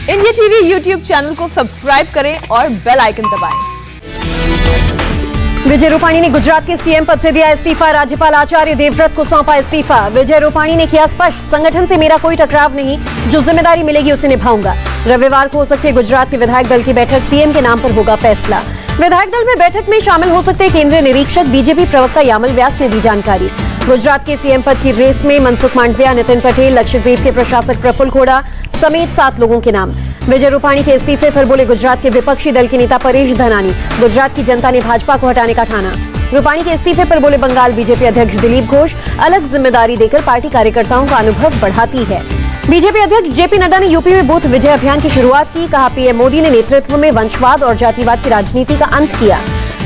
India TV YouTube channel को subscribe करें और बेल आइकन दबाएं। विजय रूपाणी ने गुजरात के सीएम पद से दिया इस्तीफा। राज्यपाल आचार्य देवव्रत को सौंपा इस्तीफा। विजय रूपाणी ने किया स्पष्ट, संगठन से मेरा कोई टकराव नहीं, जो जिम्मेदारी मिलेगी उसे निभाऊंगा। रविवार को हो सकती है गुजरात के विधायक दल की बैठक, सीएम के नाम पर होगा फैसला। विधायक दल में बैठक में शामिल हो सकते हैं केंद्रीय निरीक्षक। बीजेपी प्रवक्ता यामल व्यास ने दी जानकारी। गुजरात के सीएम पद की रेस में मनसुख मांडविया, नितिन पटेल, लक्षद्वीप के प्रशासक प्रफुल्ल खोड़ा समेत 7 लोगों के नाम। विजय रूपाणी के इस्तीफे पर बोले गुजरात के विपक्षी दल के नेता परेश धनानी। गुजरात की जनता ने भाजपा को हटाने का ठाना। रूपाणी के इस्तीफे पर बोले बंगाल बीजेपी अध्यक्ष दिलीप घोष, अलग जिम्मेदारी देकर पार्टी कार्यकर्ताओं का अनुभव बढ़ाती है। बीजेपी अध्यक्ष जेपी नड्डा ने यूपी में बूथ विजय अभियान की शुरुआत की। कहा, पीएम मोदी ने नेतृत्व में वंशवाद और जातिवाद की राजनीति का अंत किया।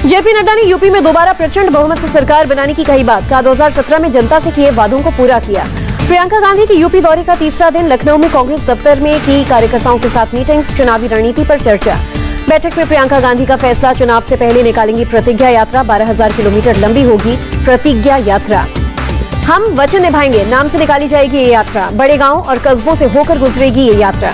जेपी नड्डा ने यूपी में दोबारा प्रचंड बहुमत से सरकार बनाने की कही बात। कहा, 2017 में जनता से किए वादों को पूरा किया। प्रियंका गांधी के यूपी दौरे का तीसरा दिन, लखनऊ में कांग्रेस दफ्तर में की कार्यकर्ताओं के साथ मीटिंग्स, चुनावी रणनीति पर चर्चा। बैठक में प्रियंका गांधी का फैसला, चुनाव से पहले निकालेंगी प्रतिज्ञा यात्रा। 12,000 किलोमीटर लंबी होगी प्रतिज्ञा यात्रा। हम वचन निभाएंगे नाम से निकाली जाएगी ये यात्रा। बड़े गांव और कस्बों से होकर गुजरेगी ये यात्रा।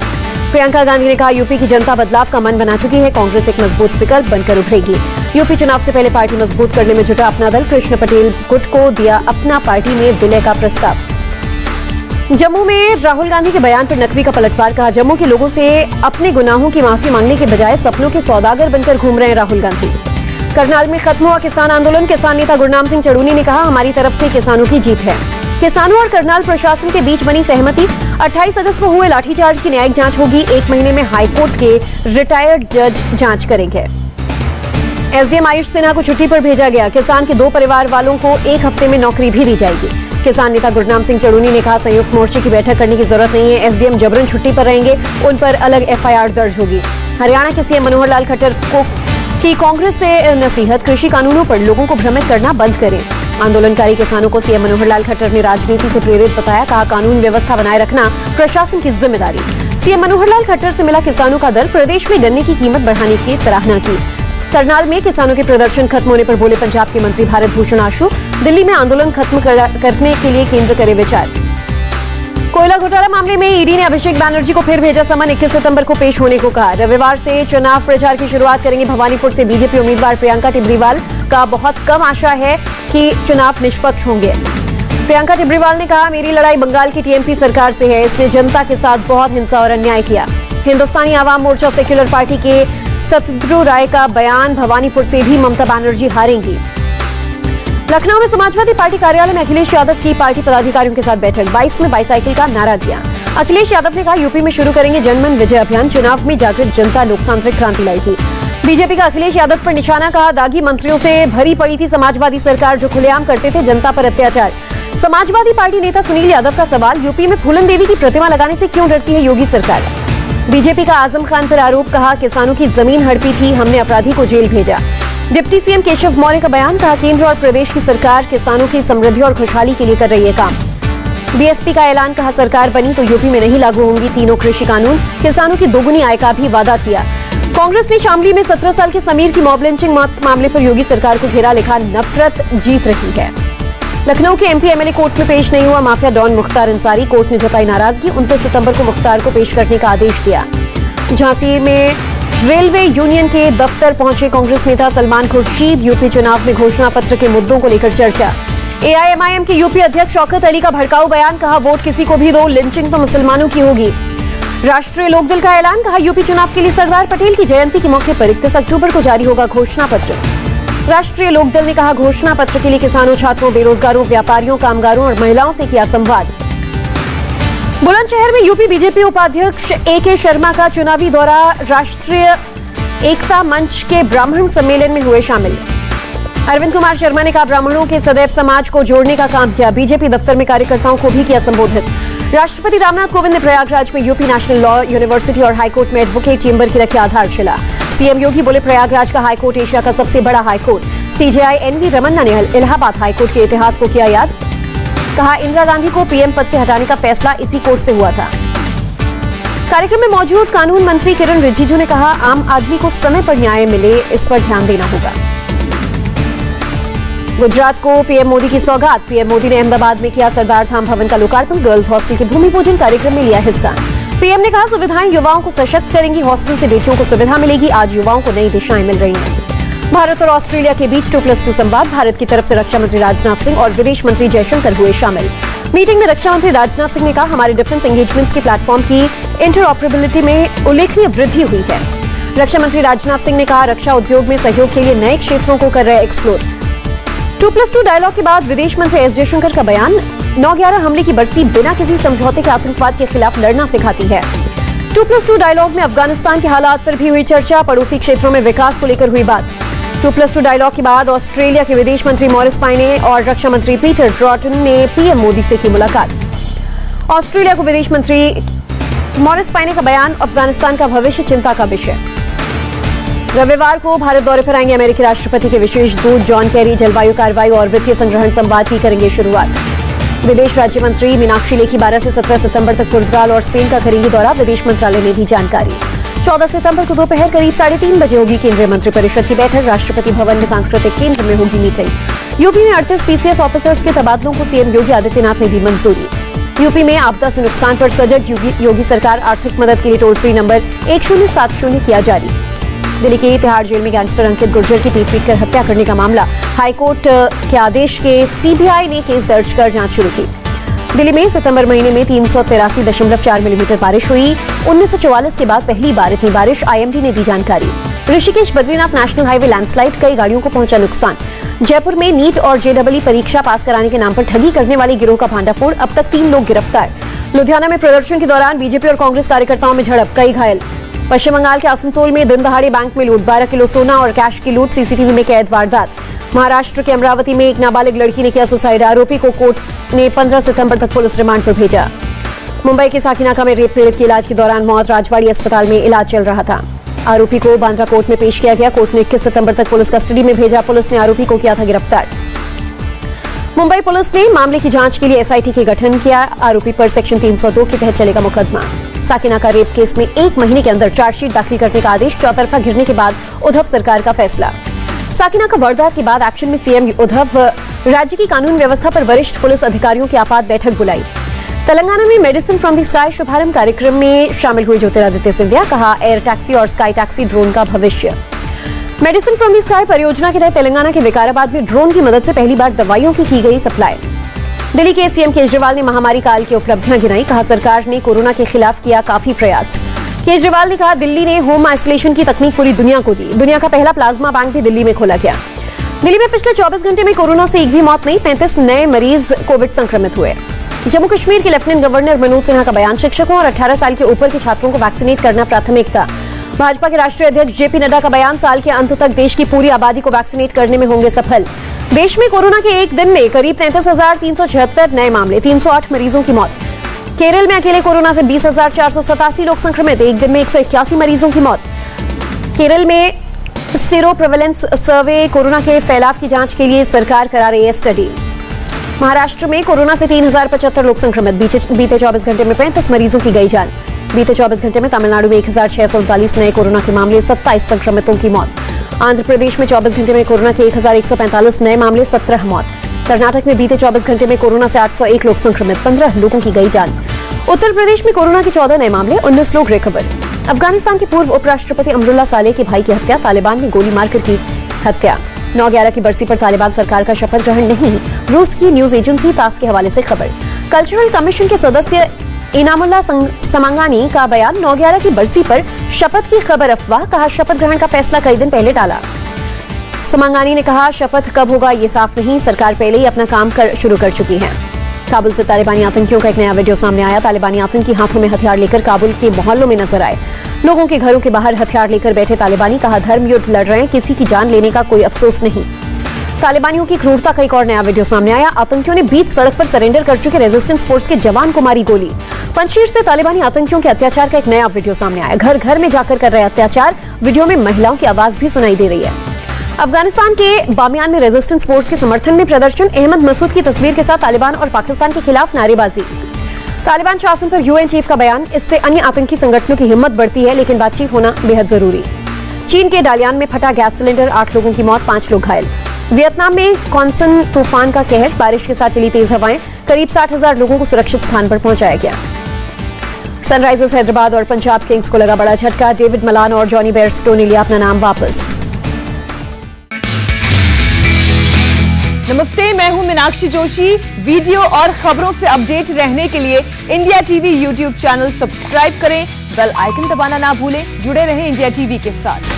प्रियंका गांधी ने कहा, यूपी की जनता बदलाव का मन बना चुकी है, कांग्रेस एक मजबूत विकल्प बनकर उभरेगी। यूपी चुनाव से पहले पार्टी मजबूत करने में जुटा अपना दल। कृष्ण पटेल गुट को दिया अपना पार्टी में विलय का प्रस्ताव। जम्मू में राहुल गांधी के बयान पर नकवी का पलटवार। कहा, जम्मू के लोगों से अपने गुनाहों की माफी मांगने के बजाय सपनों के सौदागर बनकर घूम रहे हैं राहुल गांधी। करनाल में खत्म हुआ किसान आंदोलन। किसान नेता गुरनाम सिंह चड़ूनी ने कहा, हमारी तरफ से किसानों की जीत है। किसानों और करनाल प्रशासन के बीच बनी सहमति। 28 अगस्त को हुए लाठीचार्ज की न्यायिक जांच होगी। 1 महीने में हाईकोर्ट के रिटायर्ड जज जांच करेंगे। एसडीएम आयुष सिन्हा को छुट्टी पर भेजा गया। किसान के 2 परिवार वालों को 1 हफ्ते में नौकरी भी दी जाएगी। किसान नेता गुरनाम सिंह चड़ूनी ने कहा, संयुक्त मोर्चे की बैठक करने की जरूरत नहीं है। एसडीएम जबरन छुट्टी पर रहेंगे, उन पर अलग एफआईआर दर्ज होगी। हरियाणा के सीएम मनोहर लाल खट्टर को की कांग्रेस से नसीहत, कृषि कानूनों पर लोगों को भ्रमित करना बंद करें। आंदोलनकारी किसानों को सीएम मनोहर लाल खट्टर ने राजनीति से प्रेरित बताया। कहा, कानून व्यवस्था बनाए रखना प्रशासन की जिम्मेदारी। सीएम मनोहर लाल खट्टर से मिला किसानों का दल। प्रदेश में गन्ने की कीमत बढ़ाने की सराहना की। करनाल में किसानों के प्रदर्शन खत्म होने पर बोले पंजाब के मंत्री भारत भूषण आशु, दिल्ली में आंदोलन खत्म करने के लिए केंद्र करे विचार। कोयला घोटाला मामले में ईडी ने अभिषेक बैनर्जी को फिर भेजा समन। 21 सितंबर को पेश होने को कहा। रविवार से चुनाव प्रचार की शुरुआत करेंगे भवानीपुर से बीजेपी उम्मीदवार प्रियंका टिब्रीवाल। का बहुत कम आशा है कि चुनाव निष्पक्ष होंगे। प्रियंका टिब्रीवाल ने कहा, मेरी लड़ाई बंगाल की टीएमसी सरकार से है, इसने जनता के साथ बहुत हिंसा और अन्याय किया। हिंदुस्तानी आवाम मोर्चा सेक्युलर पार्टी के सतद्रु राय का बयान, भवानीपुर से भी ममता बनर्जी हारेंगी। लखनऊ में समाजवादी पार्टी कार्यालय में अखिलेश यादव की पार्टी पदाधिकारियों के साथ बैठक। 22 में बाईसाइकिल का नारा दिया। अखिलेश यादव ने कहा, यूपी में शुरू करेंगे जनमन विजय अभियान, चुनाव में जागृत जनता लोकतांत्रिक क्रांति लाएगी। बीजेपी का अखिलेश यादव पर निशाना। कहा, दागी मंत्रियों से भरी पड़ी थी समाजवादी सरकार, जो खुलेआम करते थे जनता पर अत्याचार। समाजवादी पार्टी नेता सुनील यादव का सवाल, यूपी में फूलन देवी की प्रतिमा लगाने से क्यों डरती है योगी सरकार। बीजेपी का आजम खान पर आरोप। कहा, किसानों की जमीन हड़पी थी, हमने अपराधी को जेल भेजा। डिप्टी सीएम केशव मौर्य का बयान। कहा, केंद्र और प्रदेश की सरकार किसानों की समृद्धि और खुशहाली के लिए कर रही है काम। बीएसपी का ऐलान। कहा, सरकार बनी तो यूपी में नहीं लागू होंगी तीनों कृषि कानून। किसानों की दोगुनी आय का भी वादा किया। कांग्रेस ने शामली में 17 साल के समीर की मॉब लिंचिंग मामले पर योगी सरकार को घेरा, लिखा, नफरत जीत रही है। लखनऊ के एमपी एमएलए कोर्ट में पेश नहीं हुआ। Mafia don Mukhtar Ansari, court ने जताई नाराजगी। 29 सितंबर को मुख्तार को पेश करने का आदेश दिया। झांसी में रेलवे यूनियन के दफ्तर पहुंचे कांग्रेस नेता सलमान खुर्शीद। यूपी चुनाव में घोषणा पत्र के मुद्दों को लेकर चर्चा। एआईएमआईएम के यूपी अध्यक्ष शौकत अली का भड़काऊ बयान। कहा, वोट किसी को भी दो, लिंचिंग तो मुसलमानों की होगी। राष्ट्रीय लोकदल का ऐलान। कहा, यूपी चुनाव के लिए सरदार पटेल की जयंती के मौके पर 31 अक्टूबर को जारी होगा घोषणा पत्र। राष्ट्रीय लोकदल ने कहा, घोषणा पत्र के लिए किसानों, छात्रों, बेरोजगारों, व्यापारियों, कामगारों और महिलाओं से किया संवाद। बुलंदशहर में यूपी बीजेपी उपाध्यक्ष AK शर्मा का चुनावी दौरा। राष्ट्रीय एकता मंच के ब्राह्मण सम्मेलन में हुए शामिल। अरविंद कुमार शर्मा ने कहा, ब्राह्मणों के सदैव समाज को जोड़ने का काम किया। बीजेपी दफ्तर में कार्यकर्ताओं को भी किया संबोधित। राष्ट्रपति रामनाथ कोविंद ने प्रयागराज में यूपी नेशनल लॉ यूनिवर्सिटी और हाईकोर्ट में एडवोकेट चेंबर की रखी आधारशिला। सीएम योगी बोले, प्रयागराज का हाईकोर्ट एशिया का सबसे बड़ा हाईकोर्ट। सीजेआई NV रमन्ना ने इलाहाबाद हाईकोर्ट के इतिहास को किया याद। कहा, इंदिरा गांधी को पीएम पद से हटाने का फैसला इसी कोर्ट से हुआ था। कार्यक्रम में मौजूद कानून मंत्री किरण रिजिजू ने कहा, आम आदमी को समय पर न्याय मिले, इस पर ध्यान देना होगा। गुजरात को पीएम मोदी की सौगात। पीएम मोदी ने अहमदाबाद में किया सरदार धाम भवन का लोकार्पण। गर्ल्स हॉस्टल के भूमि पूजन कार्यक्रम में लिया हिस्सा। पीएम ने कहा सुविधाएं युवाओं को सशक्त करेंगी, हॉस्टल से बेटियों को सुविधा मिलेगी, आज युवाओं को नई दिशाएं मिल रही हैं। भारत और ऑस्ट्रेलिया के बीच 2+2 संवाद, भारत की तरफ से रक्षा मंत्री राजनाथ सिंह और विदेश मंत्री जयशंकर हुए शामिल। मीटिंग में रक्षा मंत्री राजनाथ सिंह ने कहा हमारे डिफेंस एंगेजमेंट्स के प्लेटफॉर्म की इंटरऑपरेबिलिटी में उल्लेखनीय वृद्धि हुई है। रक्षा मंत्री राजनाथ सिंह ने कहा रक्षा उद्योग में सहयोग के लिए नए क्षेत्रों को कर रहे एक्सप्लोर। 2+2 डायलॉग के बाद विदेश मंत्री एस जयशंकर का बयान, 9/11 हमले की बरसी बिना किसी समझौते के आतंकवाद के खिलाफ लड़ना सिखाती है। 2+2 डायलॉग में अफगानिस्तान के हालात पर भी हुई चर्चा, पड़ोसी क्षेत्रों में विकास को लेकर हुई बात। 2+2 डायलॉग के बाद ऑस्ट्रेलिया के विदेश मंत्री मॉरिस पायने और रक्षा मंत्री पीटर ड्रॉटन ने पीएम मोदी से की मुलाकात। ऑस्ट्रेलिया को विदेश मंत्री मॉरिस पायने का बयान, अफगानिस्तान का भविष्य चिंता का विषय। रविवार को भारत दौरे पर आएंगे अमेरिकी राष्ट्रपति के विशेष दूत जॉन कैरी, जलवायु कार्रवाई और वित्तीय संग्रहण संवाद की करेंगे शुरुआत। विदेश राज्य मंत्री मीनाक्षी लेखी 12 से 17 सितंबर तक पुर्तगाल और स्पेन का करेंगी दौरा, विदेश मंत्रालय ने दी जानकारी। 14 सितंबर को दोपहर करीब 3:30 बजे होगी केंद्रीय मंत्रिपरिषद की बैठक, राष्ट्रपति भवन में सांस्कृतिक केंद्र में होगी मीटिंग। यूपी में 38 पीसीएस ऑफिसर्स के तबादलों को सीएम योगी आदित्यनाथ ने दी मंजूरी। यूपी में आपदा से नुकसान पर सजग योगी सरकार, आर्थिक मदद के लिए टोल फ्री नंबर 1070 किया जारी। दिल्ली के तिहाड़ जेल में गैंगस्टर अंकित गुर्जर की पीट कर हत्या करने का मामला, हाईकोर्ट के आदेश के सीबीआई ने केस दर्ज कर जांच शुरू की। दिल्ली में सितंबर महीने में 383.4 मिलीमीटर बारिश हुई, 1944 के बाद पहली बार इतनी बारिश, आईएमडी ने दी जानकारी। Rishikesh Badrinath national highway landslide, कई गाड़ियों को पहुंचा नुकसान। जयपुर में नीट और जेईई परीक्षा पास कराने के नाम पर ठगी करने वाले गिरोह का भांडाफोड़, अब तक 3 लोग गिरफ्तार। लुधियाना में प्रदर्शन के दौरान बीजेपी और कांग्रेस कार्यकर्ताओं में झड़प, कई घायल। पश्चिम बंगाल के आसनसोल में दिन दहाड़े बैंक में लूट, 12 किलो सोना और कैश की लूट, सीसीटीवी में कैद वारदात। महाराष्ट्र के अमरावती में एक नाबालिग लड़की ने किया सुसाइड, आरोपी को कोर्ट ने 15 सितंबर तक पुलिस रिमांड पर भेजा। मुंबई के साकिनाका में रेप पीड़ित की इलाज के दौरान मौत, राजवाड़ी अस्पताल में इलाज चल रहा था। आरोपी को बांद्रा कोर्ट में पेश किया गया, कोर्ट ने 21 सितंबर तक पुलिस कस्टडी में भेजा, पुलिस ने आरोपी को किया था गिरफ्तार। मुंबई पुलिस ने मामले की जांच के लिए एसआईटी के गठन किया, आरोपी पर सेक्शन 302 के तहत चलेगा मुकदमा। साकिनाका रेप केस में 1 महीने के अंदर चार्जशीट दाखिल करने का आदेश, चौतरफा घिरने के बाद उद्धव सरकार का फैसला। साकिनाका वारदात के बाद एक्शन में सीएम उद्धव, राज्य की कानून व्यवस्था पर वरिष्ठ पुलिस अधिकारियों की आपात बैठक बुलाई। तेलंगाना में मेडिसिन फ्रॉम द स्काई शुभारंभ कार्यक्रम में शामिल हुए ज्योतिरादित्य सिंधिया, कहा एयर टैक्सी और स्काई टैक्सी ड्रोन का भविष्य। मेडिसिन फ्रॉम द स्काई परियोजना के तहत तेलंगाना के विकाराबाद में ड्रोन की मदद से पहली बार दवाइयों की गई सप्लाई। दिल्ली के सीएम केजरीवाल ने महामारी काल की उपलब्धियां गिनाई, कहा सरकार ने कोरोना के खिलाफ किया काफी प्रयास। केजरीवाल ने कहा दिल्ली ने होम आइसोलेशन की तकनीक पूरी दुनिया को दी, दुनिया का पहला प्लाज्मा बैंक भी दिल्ली में खोला गया। दिल्ली में पिछले 24 घंटे में कोरोना से एक भी मौत नहीं, 35 नए मरीज कोविड संक्रमित हुए। जम्मू कश्मीर के लेफ्टिनेंट गवर्नर मनोज सिन्हा का बयान, शिक्षकों और 18 साल के ऊपर के छात्रों को वैक्सीनेट करना प्राथमिकता। भाजपा के राष्ट्रीय अध्यक्ष जेपी नड्डा का बयान, साल के अंत तक देश की पूरी आबादी को वैक्सीनेट करने में होंगे सफल। देश में कोरोना के एक दिन में करीब 33,376 नए मामले, 308 मरीजों की मौत। केरल में अकेले कोरोना से 20,487 लोग संक्रमित, एक दिन में 181 मरीजों की मौत। केरल में सीरो प्रेवेलेंस सर्वे, कोरोना के फैलाव की जांच के लिए सरकार करा रही है स्टडी। महाराष्ट्र में कोरोना से 3,075 लोग संक्रमित, बीते 24 घंटे में 35 मरीजों की गई जान। बीते 24 घंटे में तमिलनाडु में 1,639 नए कोरोना के मामले, 27 संक्रमितों की मौत। आंध्र प्रदेश में 24 घंटे में कोरोना के 1,145 नए मामले, 17 मौत। कर्नाटक में बीते 24 घंटे में कोरोना से 801 लोग संक्रमित, 15 लोगों की गई जान। उत्तर प्रदेश में कोरोना के 14 नए मामले, 19 लोग रिकवर। अफगानिस्तान के पूर्व उपराष्ट्रपति अमरुल्ला सालेह के भाई की हत्या, तालिबान ने गोली मारकर की हत्या। 9/11 की बरसी पर तालिबान सरकार का शपथ ग्रहण नहीं, रूस की न्यूज एजेंसी तास के हवाले से खबर। कल्चरल कमीशन के सदस्य इनामुल्ला समांगानी का बयान, 9/11 की बरसी पर शपथ की खबर अफवाह, कहा शपथ ग्रहण का फैसला कई दिन पहले टाला। समांगानी ने कहा शपथ कब होगा ये साफ नहीं, सरकार पहले ही अपना काम शुरू कर चुकी है। काबुल से तालिबानी आतंकियों का एक नया वीडियो सामने आया, तालिबानी आतंकी हाथों में हथियार लेकर काबुल के मोहल्लों में नजर आए। लोगों के घरों के बाहर हथियार लेकर बैठे तालिबानी, कहा धर्म युद्ध लड़ रहे हैं, किसी की जान लेने का कोई अफसोस नहीं। तालिबानियों की क्रूरता का एक और नया वीडियो सामने आया, आतंकियों ने बीच सड़क पर सरेंडर कर चुके रेजिस्टेंस फोर्स के जवान को मारी गोली। पंजशीर से तालिबानी आतंकियों के अत्याचार का एक नया वीडियो सामने आया, घर घर में जाकर कर रहे अत्याचार, वीडियो में महिलाओं की आवाज भी सुनाई दे रही है। अफगानिस्तान के बामियान में रेजिस्टेंस फोर्स के समर्थन में प्रदर्शन, अहमद मसूद की तस्वीर के साथ तालिबान और पाकिस्तान के खिलाफ नारेबाजी। तालिबान शासन पर यूएन चीफ का बयान, इससे अन्य आतंकी संगठनों की हिम्मत बढ़ती है, लेकिन बातचीत होना बेहद जरूरी। चीन के डालियान में फटा गैस सिलेंडर, 8 लोगों की मौत, 5 लोग घायल। वियतनाम में कॉन्सन तूफान का कहर, बारिश के साथ चली तेज हवाएं, करीब 60,000 लोगों को सुरक्षित स्थान पर पहुंचाया गया। सनराइजर्स हैदराबाद और पंजाब किंग्स को लगा बड़ा झटका। डेविड मलान और जॉनी बेयरस्टो ने लिया अपना नाम वापस। नमस्ते, मैं हूं मीनाक्षी जोशी। वीडियो और खबरों से अपडेट रहने के लिए India TV YouTube channel subscribe करें, बेल आइकन दबाना ना भूलें। जुड़े रहें इंडिया टीवी के साथ।